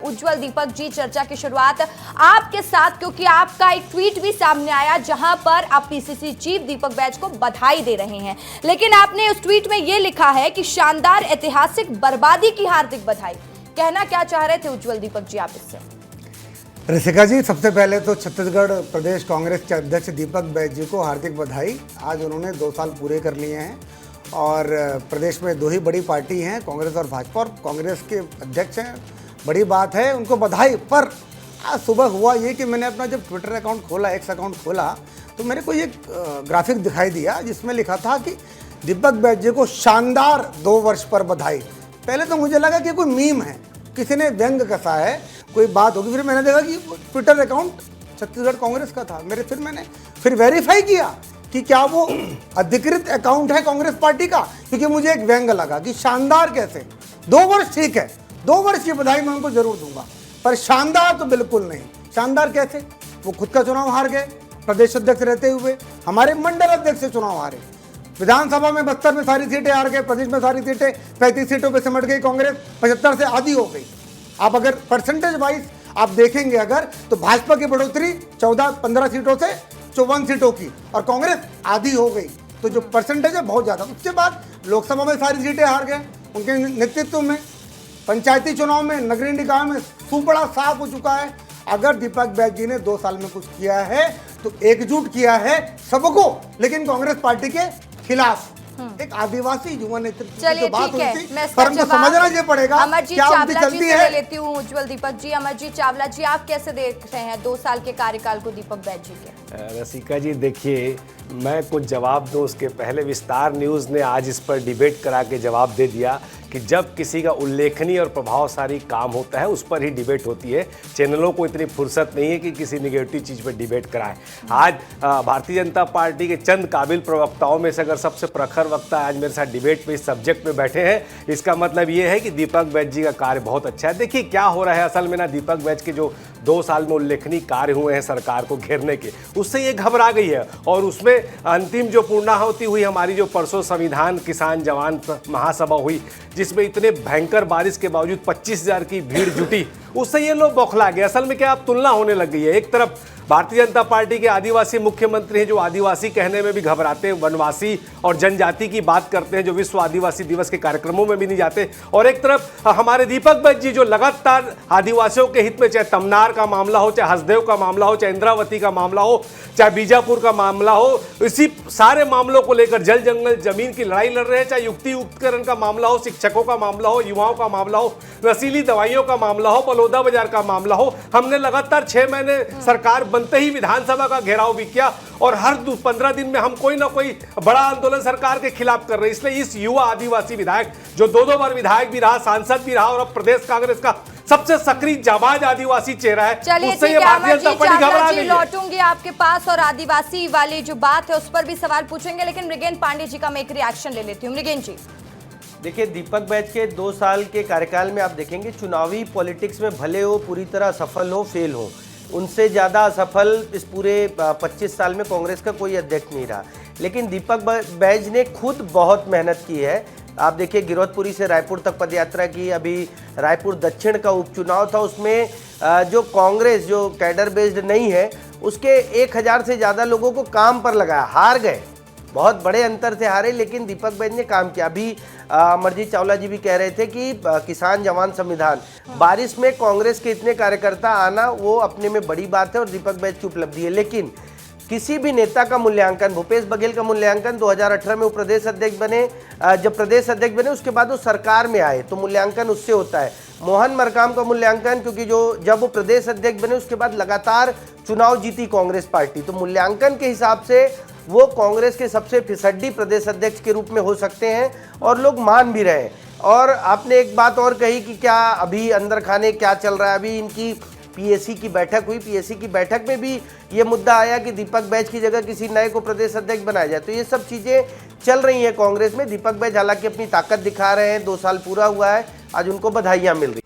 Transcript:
उज्जवल दीपक जी, चर्चा की शुरुआत आपके साथ, क्योंकि आपका एक ट्वीट भी सामने आया जहां पर आप पीसीसी चीफ दीपक बैज को बधाई दे रहे हैं, लेकिन आपने उस ट्वीट में यह लिखा है कि शानदार ऐतिहासिक बर्बादी की हार्दिक बधाई। कहना क्या चाह रहे थे उज्जवल दीपक जी आप इससे? ऋषिका जी, सबसे पहले तो छत्तीसगढ़ प्रदेश कांग्रेस के अध्यक्ष दीपक बैज जी को हार्दिक बधाई। आज उन्होंने 2 साल पूरे कर लिए हैं और प्रदेश में 2 ही बड़ी पार्टी हैं, कांग्रेस और भाजपा, और कांग्रेस के अध्यक्ष हैं, बड़ी बात है, उनको बधाई। पर आज सुबह हुआ ये कि मैंने अपना जब ट्विटर अकाउंट खोला, एक्स अकाउंट खोला, तो मेरे को ये ग्राफिक दिखाई दिया जिसमें लिखा था कि दीपक बैज जी को शानदार 2 वर्ष पर बधाई। पहले तो मुझे लगा कि कोई मीम है, किसी ने व्यंग कसा है, कोई बात होगी। फिर मैंने देखा कि ट्विटर अकाउंट छत्तीसगढ़ कांग्रेस का था। मैंने वेरीफाई किया कि क्या वो अधिकृत अकाउंट है कांग्रेस पार्टी का, क्योंकि मुझे एक व्यंग लगा कि शानदार कैसे। 2 वर्ष ठीक है, 2 वर्ष की बधाई मैं उनको जरूर दूंगा, पर शानदार तो बिल्कुल नहीं। शानदार कैसे? वो खुद का चुनाव हार गए, प्रदेश अध्यक्ष रहते हुए। हमारे मंडल अध्यक्ष से चुनाव हारे, विधानसभा में 72 में सारी सीटें हार गए, प्रदेश में सारी सीटें 35 सीटों पे सिमट गई कांग्रेस, 75 से आधी हो गई। आप अगर परसेंटेज वाइज आप देखेंगे अगर, तो भाजपा की बढ़ोतरी 14-15 सीटों से 54 सीटों की, और कांग्रेस आधी हो गई। तो जो परसेंटेज है बहुत ज़्यादा। उसके बाद लोकसभा में सारी सीटें हार गए उनके नेतृत्व में। पंचायती चुनाव में, नगरीय निकाय में सुपड़ा साफ हो चुका है। अगर दीपक बैज जी ने 2 साल में कुछ किया है तो एकजुट किया है सबको, लेकिन कांग्रेस पार्टी के खिलाफ। एक आदिवासी युवा नेतृत्व की जो बात हुई थी, पर हमको समझना ये पड़ेगा क्या उनकी चलती है। लेती हूँ उज्जवल दीपक जी। अमरजीत चावला जी, आप कैसे देख रहे हैं 2 साल के कार्यकाल को दीपक बैज जी के? रसिका जी, देखिए, मैं कुछ जवाब दूं उसके पहले विस्तार न्यूज़ ने आज इस पर डिबेट करा के जवाब दे दिया कि जब किसी का उल्लेखनीय और प्रभावशाली काम होता है उस पर ही डिबेट होती है। चैनलों को इतनी फुर्सत नहीं है कि किसी निगेटिव चीज़ पर डिबेट कराएं। आज भारतीय जनता पार्टी के चंद काबिल प्रवक्ताओं में से अगर सबसे प्रखर वक्ता आज मेरे साथ डिबेट पे इस सब्जेक्ट में बैठे हैं, इसका मतलब ये है कि दीपक बैज जी का कार्य बहुत अच्छा है। देखिए क्या हो रहा है असल में ना, दीपक बैज के जो 2 साल में उल्लेखनीय कार्य हुए हैं सरकार को घेरने के, उससे ये घबरा गई है। और उसमें अंतिम जो पूर्णाहुति हुई हमारी, जो परसों संविधान किसान जवान महासभा हुई, जिसमें इतने भयंकर बारिश के बावजूद 25,000 की भीड़ जुटी, उससे ये लोग बौखला गए। असल में क्या अब तुलना होने लग गई है। एक तरफ भारतीय जनता पार्टी के आदिवासी मुख्यमंत्री हैं जो आदिवासी कहने में भी घबराते हैं, वनवासी और जनजाति की बात करते हैं, जो विश्व आदिवासी दिवस के कार्यक्रमों में भी नहीं जाते। और एक तरफ हमारे दीपक बैज जी जो लगातार आदिवासियों के हित में, चाहे तमनार का मामला हो, चाहे हसदेव का मामला हो, चाहे इंद्रावती का मामला हो, चाहे बीजापुर का मामला हो, इसी सारे मामलों को लेकर जल जंगल जमीन की लड़ाई लड़ रहे हैं। चाहे युक्ति युक्तकरण का मामला हो, शिक्षकों का मामला हो, युवाओं का मामला हो, नशीली दवाइयों का मामला हो, बलौदा बाजार का मामला हो, हमने लगातार 6 महीने सरकार बनते ही विधानसभा का घेराव भी किया और हर 15 दिन में हम कोई ना कोई बड़ा आंदोलन सरकार के खिलाफ कर रहे हैं। इसलिए इस युवा आदिवासी विधायक जो 2 बार विधायक भी रहा, सांसद भी रहा और अब प्रदेश कांग्रेस का सबसे सक्रिय जाबाज आदिवासी चेहरा है, उससे ये भारतीय जनता पार्टी घबरा गई है। लौटूंगी आपके पास और आदिवासी वाली जो बात है उस पर भी सवाल पूछेंगे, लेकिन मृगेन पांडे जी का मैं एक रिएक्शन ले लेती हूँ। मृगेन जी, देखिए, दीपक बैज के 2 साल के कार्यकाल में आप देखेंगे चुनावी पॉलिटिक्स में भले वो पूरी तरह सफल हो, फेल हो, उनसे ज़्यादा असफल इस पूरे 25 साल में कांग्रेस का कोई अध्यक्ष नहीं रहा। लेकिन दीपक बैज ने खुद बहुत मेहनत की है। आप देखिए, गिरौदपुरी से रायपुर तक पदयात्रा की, अभी रायपुर दक्षिण का उपचुनाव था, उसमें जो कांग्रेस जो कैडर बेस्ड नहीं है उसके 1000 से ज़्यादा लोगों को काम पर लगाया। हार गए, बहुत बड़े अंतर से हारे, लेकिन दीपक बैज ने काम किया। अभी अमरजीत चावला जी भी कह रहे थे कि किसान जवान संविधान, बारिश में कांग्रेस के इतने कार्यकर्ता आना वो अपने में बड़ी बात है और दीपक बैज की उपलब्धि है। लेकिन किसी भी नेता का मूल्यांकन, भूपेश बघेल का मूल्यांकन 2018 में वो प्रदेश अध्यक्ष बने, जब प्रदेश अध्यक्ष बने उसके बाद वो सरकार में आए तो मूल्यांकन उससे होता है। मोहन मरकाम का मूल्यांकन, क्योंकि जब वो प्रदेश अध्यक्ष बने उसके बाद लगातार चुनाव जीती कांग्रेस पार्टी, तो मूल्यांकन के हिसाब से वो कांग्रेस के सबसे फिसड्डी प्रदेश अध्यक्ष के रूप में हो सकते हैं और लोग मान भी रहे हैं। और आपने एक बात और कही कि क्या अभी अंदर खाने क्या चल रहा है, अभी इनकी पीएसी की बैठक हुई, पीएसी की बैठक में भी ये मुद्दा आया कि दीपक बैज की जगह किसी नए को प्रदेश अध्यक्ष बनाया जाए। तो ये सब चीज़ें चल रही हैं कांग्रेस में। दीपक बैज हालांकि अपनी ताकत दिखा रहे हैं, 2 साल पूरा हुआ है, आज उनको बधाइयाँ मिल रही।